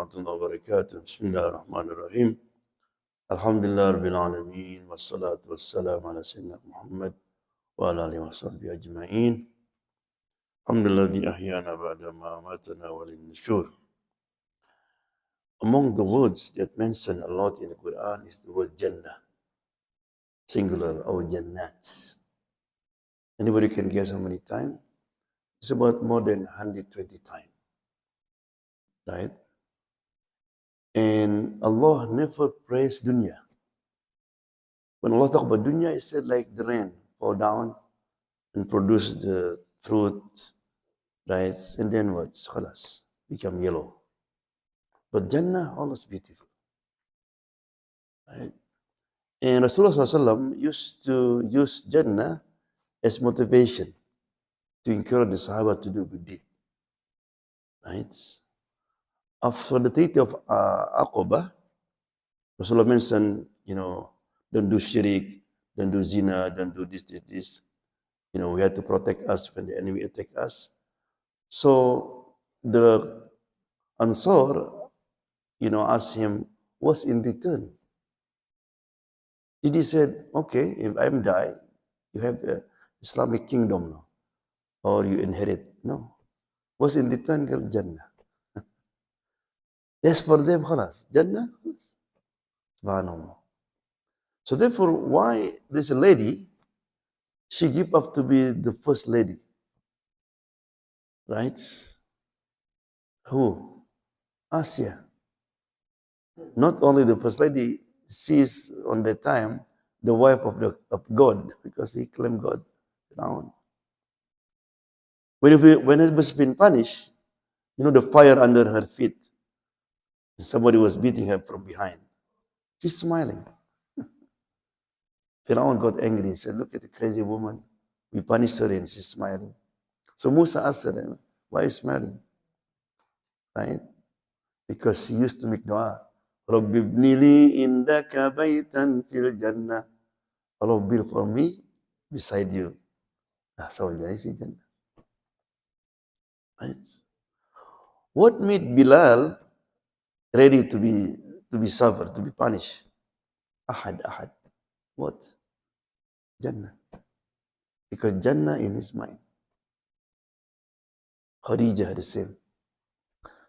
warahmatullahi wabarakatuh. Bismillahirrahmanirrahim. Alhamdulillah rabbil alamin wassalatu wassalamu ala sayyidina Muhammad wa ala alihi washabbihi ajma'in. Alhamdulilladzi ahyana ba'da ma amatana wa lin-nusyur. Among the words that mentioned a lot in the Quran is the word Jannah, singular, or Jannat. Anybody can guess how many times? It's about more than 120 times, right? And Allah never praised dunya. When Allah talk about dunya, He said like the rain fall down and produce the fruit, right? And then what? Khalas, become yellow. But Jannah, always beautiful, right? And Rasulullah SAW used to use Jannah as motivation to encourage the Sahaba to do good deed, right? After the treaty of Aqabah, Rasulullah mentioned, don't do shirik, don't do zina, don't do this. We have to protect us when the enemy attack us. So the Ansar, asked him, what's in return? He said, okay, if I die, you have the Islamic kingdom now, or you inherit. No. What's in return? Jannah. That's for them, khalas. Jannah. Subhanallah. So therefore, why this lady, she give up to be the first lady, right? Who? Asya. Not only the first lady, she is on that time the wife of God, because he claimed God. When he was being punished, the fire under her feet, somebody was beating her from behind. She's smiling. Fir'aun got angry. He said, look at the crazy woman. We punished her and she's smiling. So Musa asked her, why are you smiling? Right? Because she used to make dua. Rabbi ibnili indaka baitan fil jannah. Allah build for me beside you. So jadi si jannah. Right? What made Bilal ready to be suffered, to be punished? Ahad. What? Jannah. Because Jannah in his mind. Khadijah the same.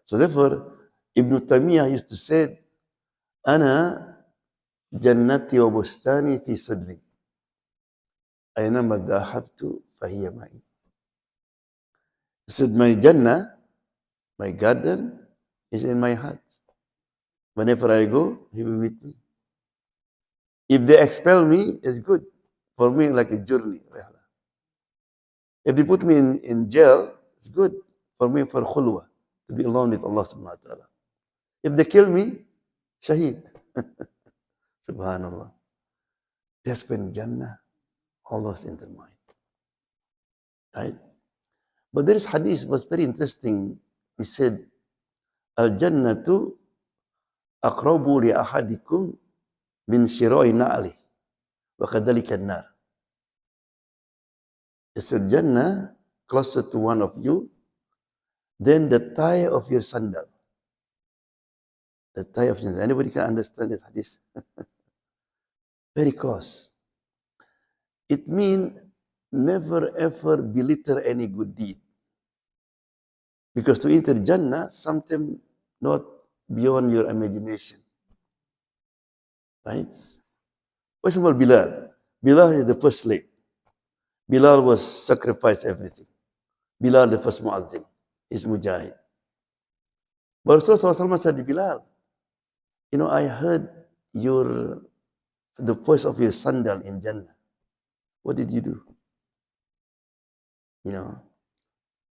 So therefore, Ibn Taymiyyah used to say, Ana jannati wa bustani fi sadri. Aynama dhahabtu fahiya ma'i. He said, my Jannah, my garden, is in my heart. Whenever I go, he will meet me. If they expel me, it's good. For me, like a journey. If they put me in jail, it's good. For me, for khulwa, to be alone with Allah subhanahu wa ta'ala. If they kill me, shaheed. Subhanallah. That's when Jannah, Allah's in their mind. Right? But there is hadith, was very interesting. He said, Al-Jannatu aqrabu li ahadikum min shira'i na'li wa kadhalika an-nar. He said, Jannah closer to one of you than the tie of your sandal. The tie of your sandal. Anybody can understand this hadith? Very close. It means never ever belittle any good deed. Because to enter Jannah, sometimes not beyond your imagination. Right? For example, Bilal. Bilal is the first slave. Bilal was sacrificed everything. Bilal the first mu'adhin is mujahid. But Rasulullah said to Bilal, I heard the voice of your sandal in Jannah. What did you do?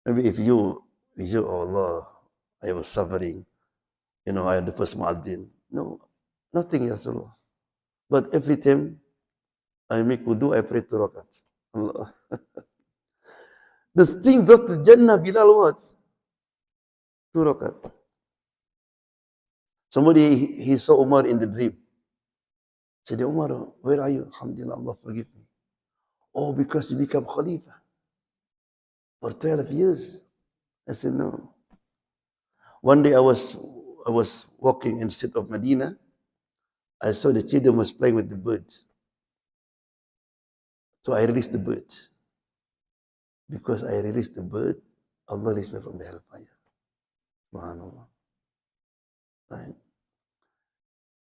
Maybe if you, oh Allah, I was suffering, I had the first mu'adhin. No, nothing, Ya Rasulullah. But every time I make wudu, I pray 2 rakat. Allah. The thing brought to Jannah, Bilal what? 2 rakat. Somebody, he saw Umar in the dream. Said, Umar, where are you? Alhamdulillah, Allah forgive me. Oh, because you become Khalifa for 12 years. I said, no. One day I was I was walking in the street of Medina, I saw the children was playing with the bird. So I released the bird. Because I released the bird, Allah released me from the hellfire. Subhanallah. Right?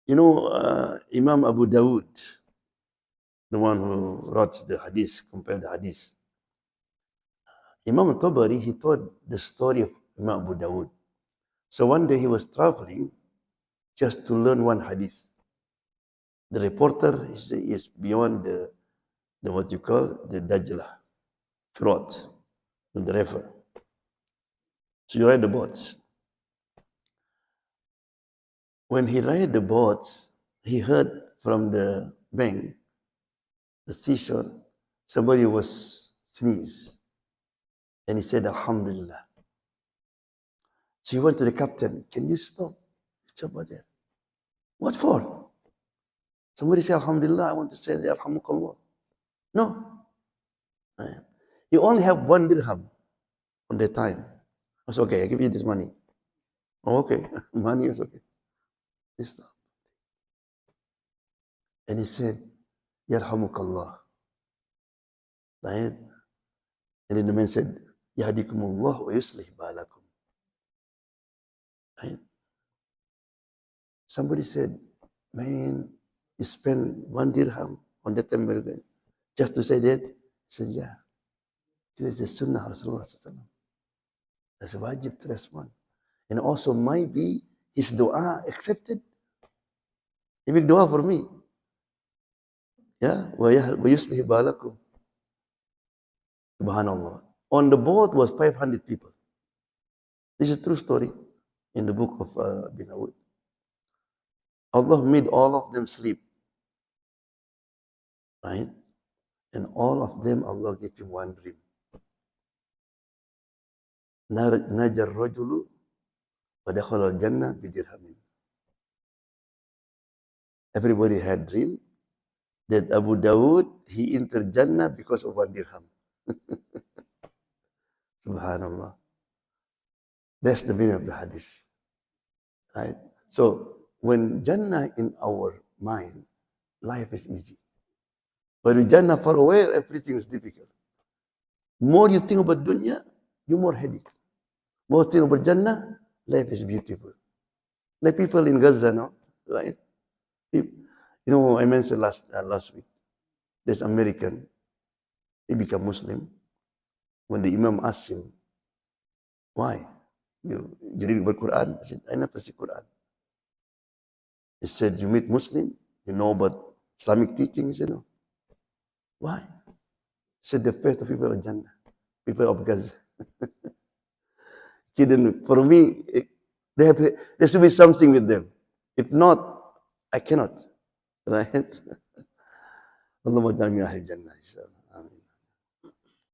You know, Imam Abu Dawud, the one who wrote the hadith, compared the hadith. Imam Tabari, he told the story of Imam Abu Dawud. So one day he was traveling just to learn one hadith. The reporter is beyond the what you call the Dajlah, Furat, the river. So you ride the boat. When he ride the boat, he heard from the bank, the seashore, somebody was sneeze. And he said, Alhamdulillah. So he went to the captain, can you stop? It's over there. What for? Somebody said, Alhamdulillah, I want to say, Alhamdulillah. No. You only have 1 dirham on the time. I said, okay, I give you this money. Oh, okay. Money is okay. He stopped. And he said, Yarhamukallah. Right? And then the man said, Yahdikumullah wa yuslih balakum. Right? Somebody said, man, you spend 1 dirham on that time just to say that? He said, yeah. This is the sunnah of Rasulullah. That's wajib to respond. And also might be his dua accepted. He make dua for me. Yeah, wa yuslih balakum. Subhanallah. On the boat was 500 people. This is a true story in the book of Ibn Dawud. Allah made all of them sleep. Right? And all of them, Allah gave him one dream. Najar rajulu wa dakhala al-jannah bidirhamin. Everybody had dream that Abu Dawud, he entered Jannah because of 1 dirham. Subhanallah. That's the meaning of the hadith. Right? So, when Jannah in our mind, life is easy. But with Jannah far away, everything is difficult. More you think about dunya, you more headache. More think about Jannah, life is beautiful. Like people in Gaza, no? Right? You know, I mentioned last week, this American, he became Muslim. When the Imam asked him, why? You read the Quran? I said, I never see Quran. He said, you meet Muslim, you know about Islamic teaching? He said, no. Why? He said, the first of people of Jannah, people of Gaza. For me, there should be something with them. If not, I cannot. Right? Allahumma ja'alna min ahli Jannah, inshallah.